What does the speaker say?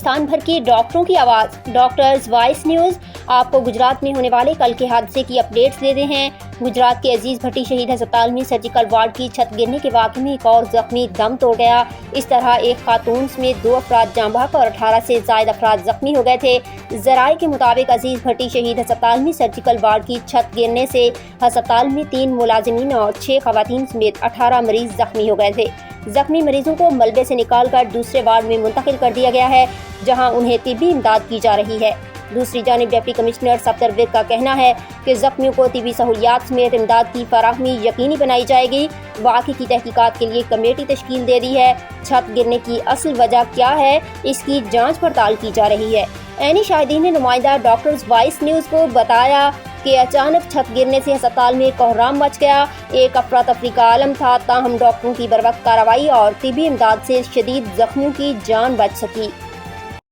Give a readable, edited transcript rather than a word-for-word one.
पाकिस्तान भर के डॉक्टरों की आवाज़, डॉक्टर्स वॉइस न्यूज़ आपको गुजरात में होने वाले कल के हादसे की अपडेट्स दे रहे हैं। गुजरात के अजीज भट्टी शहीद अस्पताल में सर्जिकल वार्ड की छत गिरने के वाक़े में एक और जख्मी दम तोड़ गया। इस तरह एक खातून समेत 2 अफराद जाँ बहक और 18 से ज़ायद अफराद जख्मी हो गए थे। ज़राए के मुताबिक अजीज भट्टी शहीद अस्पताल में सर्जिकल वार्ड की छत गिरने से अस्पताल में 3 मुलाजिमीन और 6 खवातीन समेत 18 मरीज जख्मी हो गए थे। जख्मी मरीजों को मलबे से निकालकर दूसरे वार्ड में मुंतकिल कर दिया गया है, जहां उन्हें तिब्बी इमदाद की जा रही है। दूसरी जानिब डिप्टी कमिश्नर सफ्दर विर्क का कहना है कि जख्मियों को तिब्बी सहूलियात समेत इमदाद की फराहमी यकीनी बनाई जाएगी। वाक़े की तहकीकात के लिए कमेटी तश्कील दे दी है। छत गिरने की असल वजह क्या है, इसकी जाँच पड़ताल की जा रही है। ऐनी शाहिदीन ने नुमाइंदा डॉक्टर्स वॉइस न्यूज़ को बताया कि अचानक छत गिरने से अस्पताल में कोहराम मच गया। एक अफरा तफरी का आलम था, ताहम डॉक्टरों की बरवक्त कार्रवाई और तिब्बी इमदाद से शदीद जख्मियों की जान बच सकी।